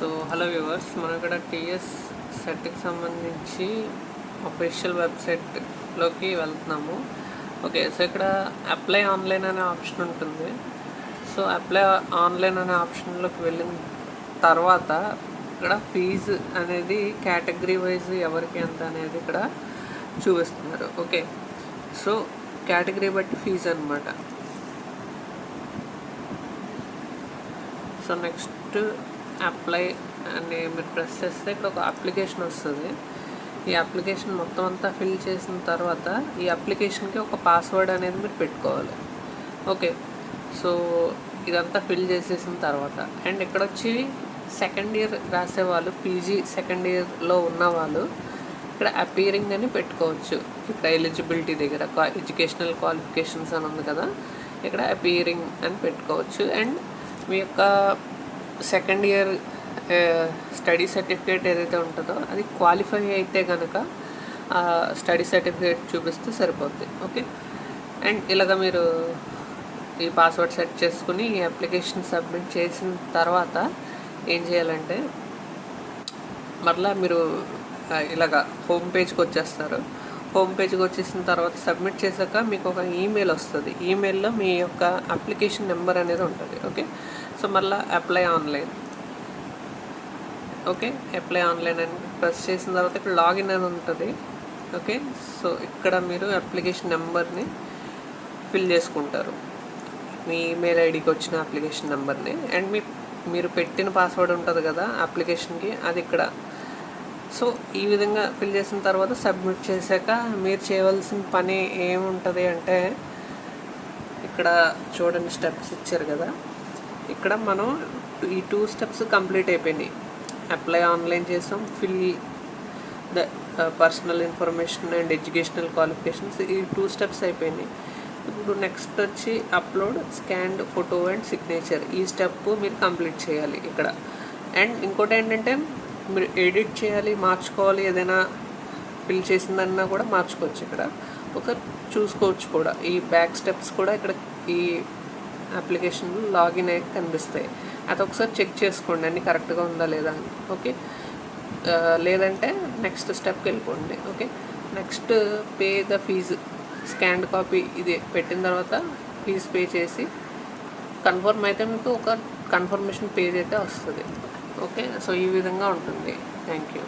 So hello viewers, మనం ఇక్కడ TS సెట్కి సంబంధించి అఫీషియల్ వెబ్సైట్లోకి వెళ్తున్నాము. ఓకే, సో ఇక్కడ అప్లై ఆన్లైన్ అనే ఆప్షన్ ఉంటుంది. సో అప్లై ఆన్లైన్ అనే ఆప్షన్లోకి వెళ్ళిన తర్వాత ఇక్కడ ఫీజు అనేది కేటగిరీ వైజ్ ఎవరికి ఎంత అనేది ఇక్కడ చూపిస్తున్నారు. ఓకే, సో కేటగిరీ బట్టి ఫీజు అనమాట. సో నెక్స్ట్ అప్లై అని మీరు ప్రెస్ చేస్తే ఇక్కడ ఒక అప్లికేషన్ వస్తుంది. ఈ అప్లికేషన్ మొత్తం అంతా ఫిల్ చేసిన తర్వాత ఈ అప్లికేషన్కి ఒక పాస్వర్డ్ అనేది మీరు పెట్టుకోవాలి. ఓకే, సో ఇదంతా ఫిల్ చేసేసిన తర్వాత అండ్ ఇక్కడ వచ్చి సెకండ్ ఇయర్ రాసేవాళ్ళు, పీజీ సెకండ్ ఇయర్లో ఉన్నవాళ్ళు ఇక్కడ అపీరింగ్ అని పెట్టుకోవచ్చు. ఇక్కడ ఎలిజిబిలిటీ దగ్గర ఎడ్యుకేషనల్ క్వాలిఫికేషన్స్ అని ఉంది కదా, ఇక్కడ అపీరింగ్ అని పెట్టుకోవచ్చు. అండ్ మీ యొక్క సెకండ్ ఇయర్ స్టడీ సర్టిఫికేట్ ఏదైతే ఉంటుందో అది క్వాలిఫై అయితే కనుక స్టడీ సర్టిఫికేట్ చూపిస్తే సరిపోద్ది. ఓకే, అండ్ ఇలాగ మీరు ఈ పాస్వర్డ్ సెట్ చేసుకుని ఈ అప్లికేషన్ సబ్మిట్ చేసిన తర్వాత ఏం చేయాలంటే మరలా మీరు ఇలాగ హోమ్ పేజ్కి వచ్చేస్తారు. హోమ్ పేజ్కి వచ్చేసిన తర్వాత సబ్మిట్ చేశాక మీకు ఒక ఈమెయిల్ వస్తుంది. ఈమెయిల్లో మీ యొక్క అప్లికేషన్ నెంబర్ అనేది ఉంటుంది. ఓకే, సో మళ్ళీ apply online. Okay, apply online అని ప్రెస్ చేసిన తర్వాత ఇక్కడ లాగిన్ అని ఉంటుంది. ఓకే, సో ఇక్కడ మీరు అప్లికేషన్ నెంబర్ని ఫిల్ చేసుకుంటారు, మీ ఈమెయిల్ ఐడికి వచ్చిన అప్లికేషన్ నెంబర్ని. అండ్ మీరు పెట్టిన పాస్వర్డ్ ఉంటుంది కదా అప్లికేషన్కి, అది ఇక్కడ. సో ఈ విధంగా ఫిల్ చేసిన తర్వాత సబ్మిట్ చేశాక మీరు చేయవలసిన పని ఏముంటుంది అంటే ఇక్కడ చూడండి స్టెప్స్ ఇచ్చారు కదా, ఇక్కడ మనం ఈ 2 స్టెప్స్ కంప్లీట్ అయిపోయినాయి. అప్లై ఆన్లైన్ చేసాం, fill the personal information and educational qualifications, ఈ 2 స్టెప్స్ అయిపోయినాయి. ఇప్పుడు నెక్స్ట్ వచ్చి upload scanned photo and signature, ఈ స్టెప్ మీరు కంప్లీట్ చేయాలి ఇక్కడ. అండ్ ఇంకోటి ఏంటంటే మీరు ఎడిట్ చేయాలి, మార్చుకోవాలి, ఏదైనా ఫిల్ చేసిందన్నా కూడా మార్చుకోవచ్చు. ఇక్కడ ఒకసారి చూసుకోవచ్చు కూడా, ఈ బ్యాక్ స్టెప్స్ కూడా ఇక్కడ ఈ అప్లికేషన్లో లాగిన్ అయ్యి కనిపిస్తాయి. అది ఒకసారి చెక్ చేసుకోండి అన్నీ కరెక్ట్గా ఉందా లేదా అని. ఓకే, లేదంటే నెక్స్ట్ స్టెప్కి వెళ్ళిపోండి. Okay, next pay the fees, scanned copy ఇది పెట్టిన తర్వాత ఫీజు పే చేసి కన్ఫర్మ్ అయితే మీకు ఒక కన్ఫర్మేషన్ పేజ్ అయితే వస్తుంది. ఓకే, సో ఈ విధంగా ఉంటుంది. Thank you.